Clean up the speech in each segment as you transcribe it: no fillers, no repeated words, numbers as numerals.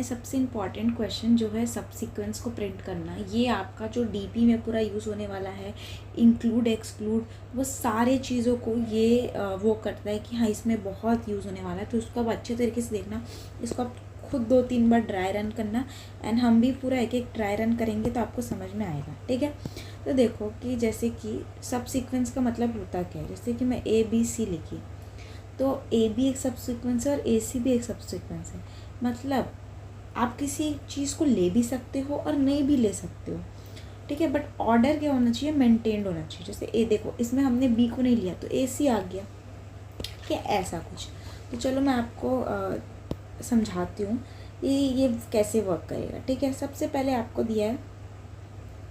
सबसे important question जो है सब सीक्वेंस को प्रिंट करना, ये आपका जो डीपी में पूरा यूज़ होने वाला है, इंक्लूड एक्सक्लूड, वो सारे चीज़ों को ये वो करता है कि हाँ इसमें बहुत यूज़ होने वाला है। तो उसको आप अच्छे तरीके से देखना, इसको आप खुद 2-3 बार ड्राई रन करना, एंड हम भी पूरा एक एक ड्राई रन करेंगे तो आपको समझ में आएगा। ठीक है, तो देखो कि जैसे कि सब सीक्वेंस का मतलब होता क्या है। जैसे कि मैं ABC लिखी, तो ए भी एक सब सीक्वेंस है और AC भी एक सब सीक्वेंस है। मतलब आप किसी चीज़ को ले भी सकते हो और नहीं भी ले सकते हो, ठीक है, बट ऑर्डर क्या होना चाहिए, मेंटेन्ड होना चाहिए। जैसे ए देखो, इसमें हमने बी को नहीं लिया तो AC आ गया, ठीक है, ऐसा कुछ। तो चलो मैं आपको समझाती हूँ ये कैसे वर्क करेगा। ठीक है, सबसे पहले आपको दिया है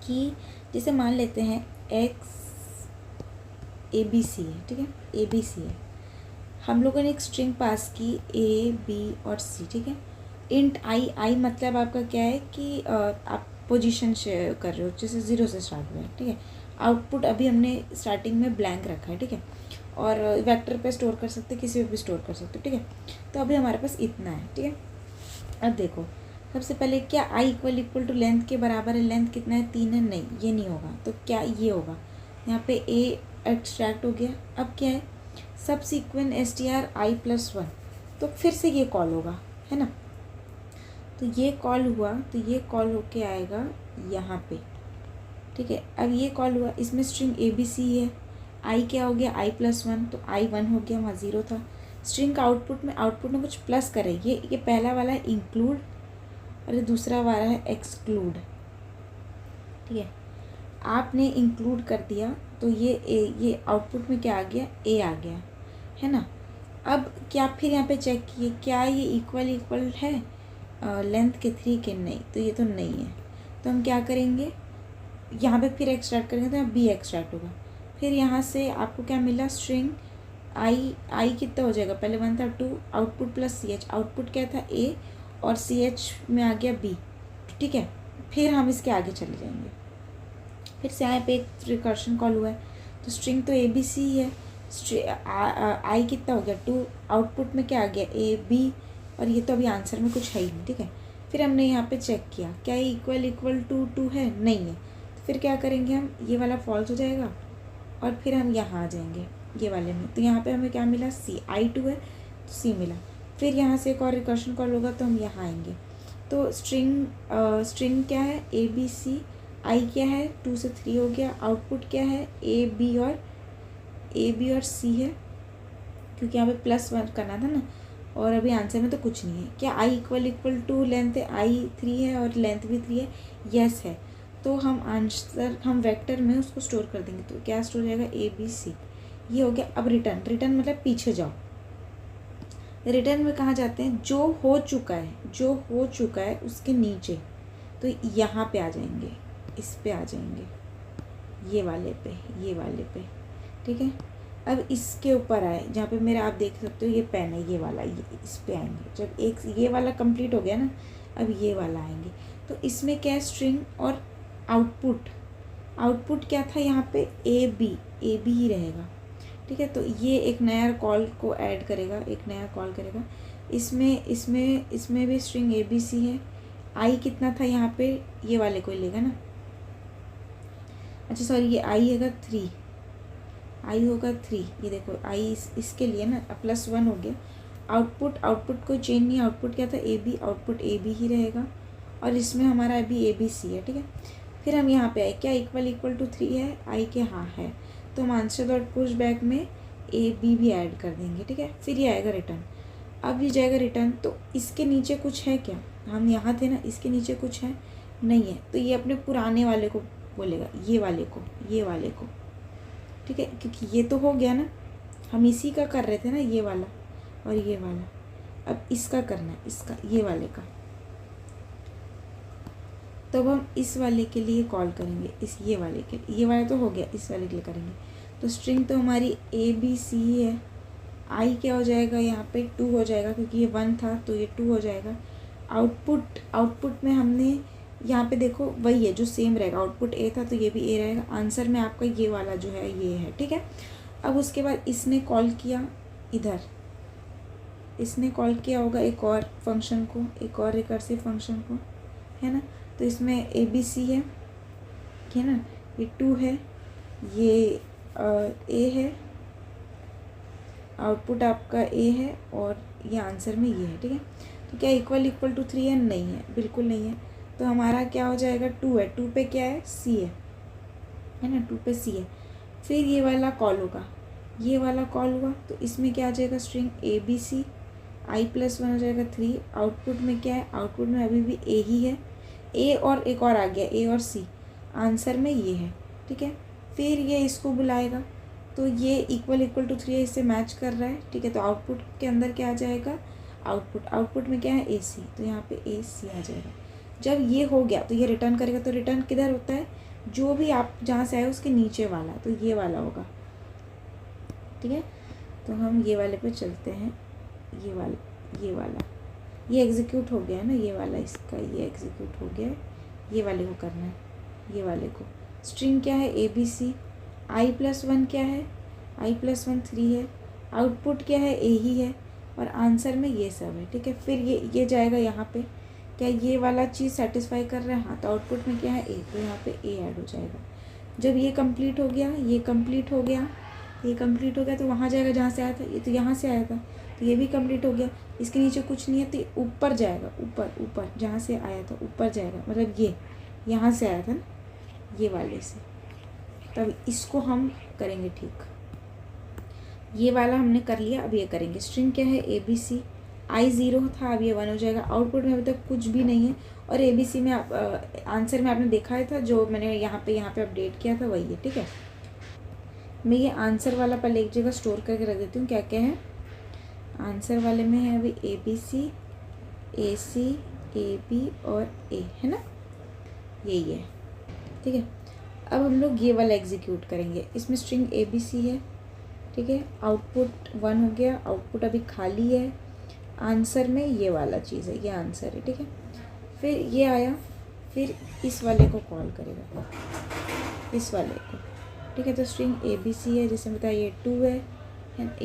कि जैसे मान लेते हैं X ABC है, ठीक है, ABC है, हम लोगों ने एक स्ट्रिंग पास की A B और C, ठीक है। इंट आई मतलब आपका क्या है कि आप पोजीशन शेयर कर रहे हो, जैसे 0 से स्टार्ट हुआ है, ठीक है। आउटपुट अभी हमने स्टार्टिंग में ब्लैंक रखा है, ठीक है, और वेक्टर पे स्टोर कर सकते, किसी पे भी स्टोर कर सकते, ठीक है। तो अभी हमारे पास इतना है, ठीक है। अब देखो, सबसे पहले क्या आई इक्वल टू लेंथ के बराबर है। लेंथ कितना है, 3 है, नहीं ये नहीं होगा, तो क्या ये होगा, यहाँ पे ए एक्सट्रैक्ट हो गया। अब क्या है, सब सीक्वेंस str+i+1, तो फिर से ये कॉल होगा, है ना। तो ये कॉल हुआ, तो ये कॉल होके आएगा यहाँ पे, ठीक है। अब ये कॉल हुआ, इसमें स्ट्रिंग ABC है, आई क्या हो गया, i+1, तो i 1 हो गया, वहाँ 0 था। स्ट्रिंग का आउटपुट में कुछ प्लस करे, ये पहला वाला है इंक्लूड और ये दूसरा वाला है एक्सक्लूड, ठीक है। आपने इंक्लूड कर दिया तो ये आउटपुट में क्या आ गया, ए आ गया, है ना। अब क्या फिर यहाँ पे चेक किए क्या ये इक्वल है लेंथ के 3 के, नहीं, तो ये तो नहीं है। तो हम क्या करेंगे, यहाँ पे फिर एक्सट्रैक्ट करेंगे तो यहाँ बी एक्सट्रैक्ट होगा। फिर यहाँ से आपको क्या मिला, स्ट्रिंग आई कितना हो जाएगा, पहले 1 था 2, आउटपुट प्लस CH, आउटपुट क्या था A और CH में आ गया B, ठीक है। फिर हम इसके आगे चले जाएंगे, फिर से यहाँ पे एक रिकर्शन कॉल हुआ है, तो स्ट्रिंग तो ABC ही है, आई कितना हो गया 2, आउटपुट में क्या आ गया AB, और ये तो अभी आंसर में कुछ है ही नहीं, ठीक है। फिर हमने यहाँ पे चेक किया क्या ये इक्वल टू 2 है, नहीं है, तो फिर क्या करेंगे हम, ये वाला फॉल्स हो जाएगा और फिर हम यहाँ आ जाएंगे ये वाले में, तो यहाँ पे हमें क्या मिला, I2 है तो C मिला। फिर यहाँ से एक और रिकर्शन कॉल होगा तो हम यहाँ आएंगे, तो स्ट्रिंग क्या है ABC, आई क्या है 2 से 3 हो गया, आउटपुट क्या है A B और C है, क्योंकि यहाँ पे +1 करना था ना, और अभी आंसर में तो कुछ नहीं है। क्या आई इक्वल टू लेंथ है, आई 3 है और लेंथ भी 3 है, यस है, तो हम आंसर हम वेक्टर में उसको स्टोर कर देंगे, तो क्या स्टोर हो जाएगा ABC, ये हो गया। अब रिटर्न मतलब पीछे जाओ, रिटर्न में कहाँ जाते हैं, जो हो चुका है उसके नीचे, तो यहाँ पे आ जाएंगे, इस पे आ जाएंगे, ये वाले पे, ठीक है। अब इसके ऊपर आए, जहाँ पे मेरा आप देख सकते हो ये पेन है, ये वाला, ये इस पे आएंगे। जब एक ये वाला कंप्लीट हो गया ना, अब ये वाला आएंगे, तो इसमें क्या है, स्ट्रिंग और आउटपुट क्या था यहाँ पे, ए बी ही रहेगा, ठीक है। तो ये एक नया कॉल को ऐड करेगा, एक नया कॉल करेगा, इसमें भी स्ट्रिंग ABC है, आई कितना था यहाँ पे, ये वाले को लेगा ना, अच्छा सॉरी, ये आई होगा 3, ये देखो आई इसके लिए ना +1 हो गया। आउटपुट कोई चेंज नहीं, आउटपुट क्या था AB, आउटपुट AB ही रहेगा, और इसमें हमारा अभी ABC है, ठीक है। फिर हम यहाँ पे आए, क्या इक्वल टू 3 है, आई के हाँ है, तो हम आंसर डॉट पुश बैक में AB भी ऐड कर देंगे, ठीक है। फिर ये आएगा रिटर्न, अब ये जाएगा रिटर्न, तो इसके नीचे कुछ है क्या, हम यहाँ थे ना, इसके नीचे कुछ है, नहीं है, तो ये अपने पुराने वाले को बोलेगा, ये वाले को, ठीक है, क्योंकि ये तो हो गया ना, हम इसी का कर रहे थे ना, ये वाला और ये वाला, अब इसका करना है, इसका ये वाले का, तब हम इस वाले के लिए कॉल करेंगे, ये वाला तो हो गया, इस वाले के लिए करेंगे। तो स्ट्रिंग तो हमारी ABC ही है, आई क्या हो जाएगा यहाँ पे 2 हो जाएगा, क्योंकि ये 1 था तो ये 2 हो जाएगा। आउटपुट में हमने यहाँ पे देखो वही है जो सेम रहेगा, आउटपुट A था तो ये भी A रहेगा, आंसर में आपका ये वाला जो है ये है, ठीक है। अब उसके बाद इसने कॉल किया इधर, इसने कॉल किया होगा एक और फंक्शन को, एक और रिकर्सिव फंक्शन को, है ना। तो इसमें ABC है ना, ये 2 है, ये A है, आउटपुट आपका A है और ये आंसर में ये है, ठीक है। तो क्या इक्वल टू 3 है? नहीं है, बिल्कुल नहीं है। तो हमारा क्या हो जाएगा? 2 है, 2 पे क्या है? C है ना, 2 पे C है। फिर ये वाला कॉल होगा, ये वाला कॉल हुआ, तो इसमें क्या आ जाएगा? स्ट्रिंग ABC, I+1 हो जाएगा 3। आउटपुट में क्या है? आउटपुट में अभी भी A ही है, A और एक और आ गया, A और C, आंसर में ये है, ठीक है। फिर ये इसको बुलाएगा, तो ये इक्वल टू 3 है, इससे मैच कर रहा है, ठीक है। तो आउटपुट के अंदर क्या आ जाएगा? आउटपुट में क्या है? AC, तो यहाँ पे AC आ जाएगा। जब ये हो गया तो ये रिटर्न करेगा, तो रिटर्न किधर होता है? जो भी आप जहाँ से आए उसके नीचे वाला, तो ये वाला होगा, ठीक है। तो हम ये वाले पे चलते हैं, ये वाला ये एग्जीक्यूट हो गया है ना, ये वाला इसका ये एग्जीक्यूट हो गया है, ये वाले को करना है, ये वाले को। स्ट्रिंग क्या है? ABC, I+1 क्या है? I+1 3 है, आउटपुट क्या है? A ही है और आंसर में ये सब है, ठीक है। फिर ये जाएगा यहाँ पे, क्या ये वाला चीज़ सेटिस्फाई कर रहा है? हाँ, तो आउटपुट में क्या है? A, तो यहाँ पे A ऐड हो जाएगा। जब ये कंप्लीट हो गया, ये कंप्लीट हो गया, ये कंप्लीट हो गया, तो वहाँ जाएगा जहाँ से आया था, ये तो यहाँ से आया था, तो ये भी कंप्लीट हो गया। इसके नीचे कुछ नहीं है, तो ये ऊपर जाएगा, ऊपर जहाँ से आया था ऊपर जाएगा, मतलब ये यहाँ से आया था ना, ये वाले से। तब इसको हम करेंगे ठीक, ये वाला हमने कर लिया, अब ये करेंगे। स्ट्रिंग क्या है? ABC, I 0 था, अब ये 1 हो जाएगा। आउटपुट में अभी तक कुछ भी नहीं है, और ABC में आंसर में आपने देखा था, जो मैंने यहाँ पे अपडेट किया था वही है, ठीक है। मैं ये आंसर वाला पहले एक जगह स्टोर करके रख देती हूँ, क्या क्या है आंसर वाले में है अभी? ABC, AC, AB और A, है ना, यही है, ठीक है। अब हम लोग ये वाला एग्जीक्यूट करेंगे, इसमें स्ट्रिंग ABC है, ठीक है। आउटपुट 1 हो गया, आउटपुट अभी खाली है, आंसर में ये वाला चीज़ है, ये आंसर है, ठीक है। फिर ये आया, फिर इस वाले को कॉल करेगा, इस वाले को, ठीक है। तो स्ट्रिंग ABC है, जैसे बताया ये 2 है,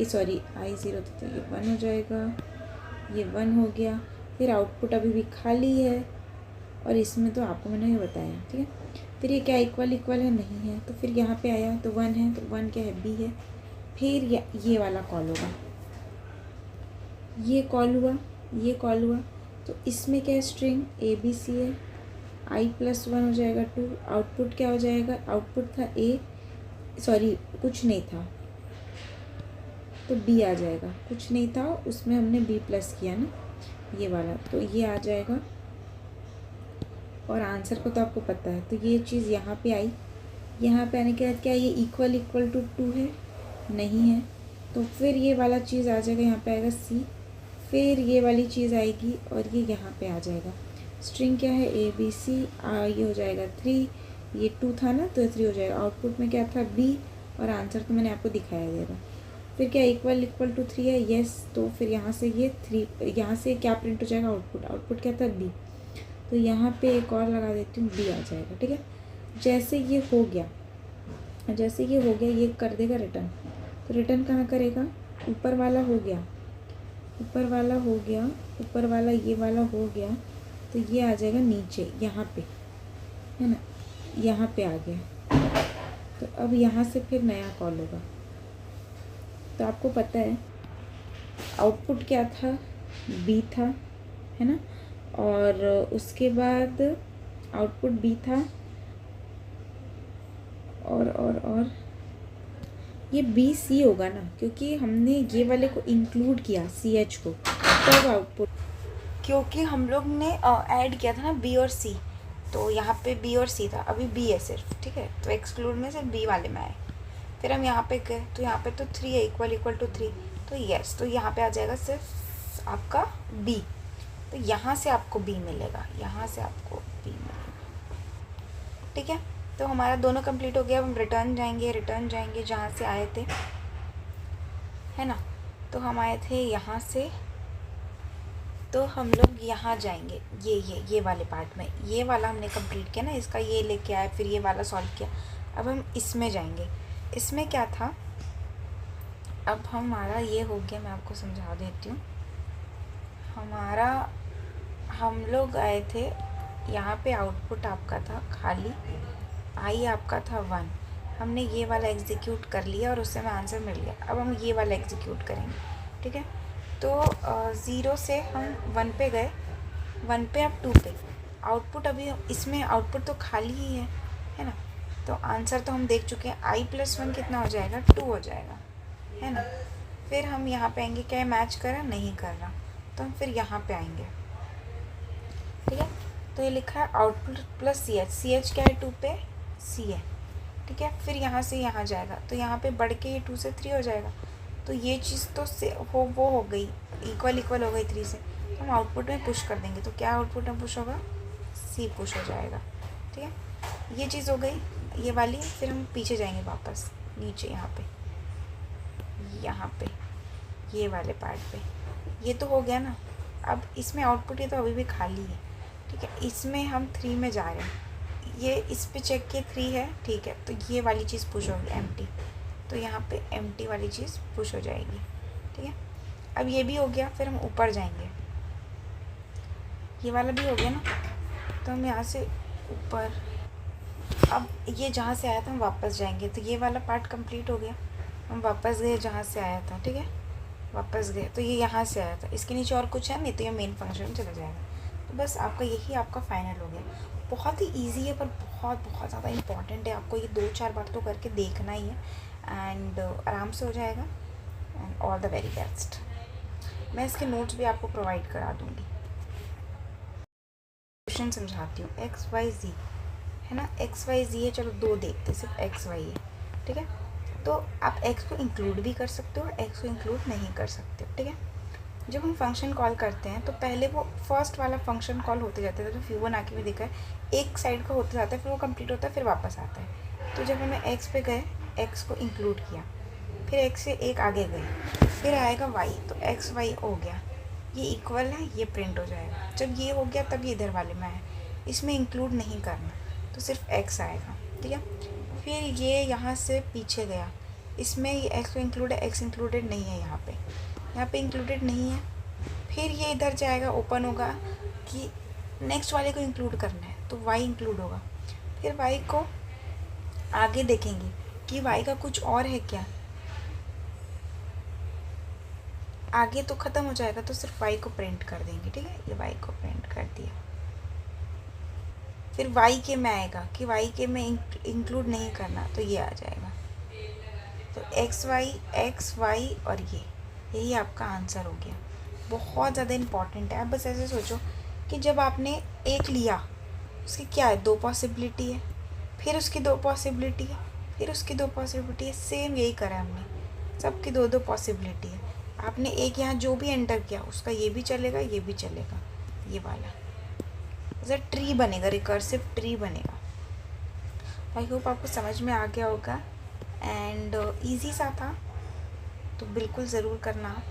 सॉरी I 0 तो ये 1 हो जाएगा, ये 1 हो गया। फिर आउटपुट अभी भी खाली है, और इसमें तो आपको मैंने ये बताया, ठीक है। फिर ये क्या इक्वल है? नहीं है, तो फिर यहाँ पे आया तो 1 है, तो 1 क्या है? B है। फिर ये वाला कॉल होगा, ये कॉल हुआ, तो इसमें क्या है? स्ट्रिंग ABC है, I+1 हो जाएगा 2। आउटपुट क्या हो जाएगा? आउटपुट था A, सॉरी कुछ नहीं था, तो B आ जाएगा। कुछ नहीं था, उसमें हमने B+ किया ना, ये वाला, तो ये आ जाएगा। और आंसर को तो आपको पता है, तो ये चीज़ यहाँ पे आई, यहाँ पे आने के बाद क्या ये इक्वल टू 2 है? नहीं है, तो फिर ये वाला चीज़ आ जाएगा, यहाँ पे आएगा C, फिर ये वाली चीज़ आएगी और ये यहाँ पे आ जाएगा। स्ट्रिंग क्या है? ABC, ये हो जाएगा 3, ये 2 था ना, तो 3 हो जाएगा। आउटपुट में क्या था? B, और आंसर तो मैंने आपको दिखाया दे रहा। फिर क्या इक्वल टू 3 है? यस, तो फिर यहाँ से ये 3, यहाँ से क्या प्रिंट हो जाएगा? आउटपुट क्या था? B, तो यहाँ पे एक और लगा देती हूँ, B आ जाएगा, ठीक है। जैसे ये हो गया, ये कर देगा रिटर्न, तो रिटर्न कहाँ करेगा? ऊपर वाला हो गया, ऊपर वाला ये वाला हो गया, तो ये आ जाएगा नीचे, यहाँ पे, है ना, यहाँ पे आ गया। तो अब यहाँ से फिर नया कॉल होगा। तो आपको पता है आउटपुट क्या था? B था, है ना, और उसके बाद आउटपुट B था, और ये BC होगा ना, क्योंकि हमने ये वाले को इंक्लूड किया CH को, तब आउटपुट, क्योंकि हम लोग ने ऐड किया था ना B और C, तो यहाँ पे B और C था, अभी B है सिर्फ, ठीक है। तो एक्सक्लूड में से B वाले में आए, फिर हम यहाँ पे गए, तो यहाँ पे तो 3 है, इक्वल टू 3, तो यस, तो यहाँ पे आ जाएगा सिर्फ आपका B, तो यहाँ से आपको B मिलेगा, ठीक है। तो हमारा दोनों कंप्लीट हो गया। अब हम रिटर्न जाएंगे जहाँ से आए थे, है ना। तो हम आए थे यहाँ से, तो हम लोग यहाँ जाएंगे, ये वाले पार्ट में, ये वाला हमने कंप्लीट किया ना, इसका ये लेके आए, फिर ये वाला सॉल्व किया। अब हम इसमें जाएंगे, इसमें क्या था? अब हमारा ये हो गया, मैं आपको समझा देती हूँ। हमारा हम लोग गए थे यहाँ पे, आउटपुट आपका था खाली, आई आपका था 1, हमने ये वाला एग्जीक्यूट कर लिया और उससे हमें आंसर मिल गया। अब हम ये वाला एग्जीक्यूट करेंगे, ठीक है। तो 0 से हम 1 पे गए, 1 पे अब 2 पे, आउटपुट अभी इसमें आउटपुट तो खाली ही है ना। तो आंसर तो हम देख चुके हैं, i+1 कितना हो जाएगा, 2 हो जाएगा, है ना। फिर हम यहाँ पे आएंगे, क्या मैच कर रहा, नहीं कर रहा, तो हम फिर यहाँ पे आएंगे, ठीक है। तो ये लिखा है आउटपुट प्लस ch क्या है, 2 पे c है, ठीक है। फिर यहाँ से यहाँ जाएगा, तो यहाँ पे बढ़ के ये 2 से 3 हो जाएगा। तो ये चीज़ तो वो हो गई, इक्वल हो गई 3 से। तो हम आउटपुट में पुश कर देंगे, तो क्या आउटपुट में पुश होगा, c पुश हो जाएगा, ठीक है। ये चीज़ हो गई ये वाली। फिर हम पीछे जाएंगे वापस नीचे, यहाँ पे ये वाले पार्ट पे, ये तो हो गया ना। अब इसमें आउटपुट ये तो अभी भी खाली है, ठीक है। इसमें हम 3 में जा रहे हैं, ये इस पे चेक किए 3 है, ठीक है। तो ये वाली चीज़ पुश होगी एम्प्टी, तो यहाँ पे एम्प्टी वाली चीज़ पुश हो जाएगी, ठीक है। अब ये भी हो गया, फिर हम ऊपर जाएंगे, ये वाला भी हो गया ना। तो हम यहाँ से ऊपर, अब ये जहाँ से आया था हम वापस जाएंगे, तो ये वाला पार्ट कंप्लीट हो गया। हम वापस गए जहाँ से आया था, ठीक है, वापस गए, तो ये यहाँ से आया था, इसके नीचे और कुछ है नहीं, तो ये मेन फंक्शन चला जाएगा। तो बस आपका यही आपका फाइनल हो गया। बहुत ही इजी है, पर बहुत ज़्यादा इंपॉर्टेंट है, आपको ये 2-4 बार तो करके देखना ही है, एंड आराम से हो जाएगा। And all the very best. मैं इसके नोट्स भी आपको प्रोवाइड करा दूँगी। क्वेश्चन समझाती हूँ, XYZ है ना, XYZ है, चलो 2 देखते, सिर्फ XY है, ठीक है। तो आप x को इंक्लूड भी कर सकते हो, x को इंक्लूड नहीं कर सकते हो, ठीक है। जब हम फंक्शन कॉल करते हैं तो पहले वो फर्स्ट वाला फंक्शन कॉल होते जाते हैं, तो फ्यू आके भी देखा है, एक साइड का होते जाता है, फिर वो कंप्लीट होता है, फिर वापस आता है। तो जब हमें x पे गए, x को इंक्लूड किया, फिर x से एक आगे गए, फिर आएगा y, तो XY हो गया, ये इक्वल है, ये प्रिंट हो जाएगा। जब ये हो गया तब ये इधर वाले में आए, इसमें इंक्लूड नहीं करना, तो सिर्फ x आएगा, ठीक है। फिर ये यहाँ से पीछे गया, इसमें ये x इंक्लूड है, x इंक्लूडेड नहीं है, यहाँ पे इंक्लूडेड नहीं है। फिर ये इधर जाएगा, ओपन होगा कि नेक्स्ट वाले को इंक्लूड करना है, तो y इंक्लूड होगा। फिर y को आगे देखेंगे कि y का कुछ और है क्या, आगे तो ख़त्म हो जाएगा, तो सिर्फ y को प्रिंट कर देंगे, ठीक है। ये y को प्रिंट कर दिया। फिर y के में आएगा कि y के में इंक्लूड नहीं करना, तो ये आ जाएगा। तो XY और यही आपका आंसर हो गया। बहुत ज़्यादा इम्पॉर्टेंट है। आप बस ऐसे सोचो कि जब आपने एक लिया, उसकी क्या है, 2 पॉसिबिलिटी है, फिर उसकी 2 पॉसिबिलिटी है, फिर उसकी 2 पॉसिबिलिटी है, सेम यही करा हमने, सबकी 2-2 पॉसिबिलिटी है। आपने एक यहाँ जो भी एंटर किया, उसका ये भी चलेगा, ये भी चलेगा, ये वाला जैसे ट्री बनेगा, रिकर्सिव ट्री बनेगा। आई होप आपको समझ में आ गया होगा, एंड ईजी सा था, तो बिल्कुल ज़रूर करना आप।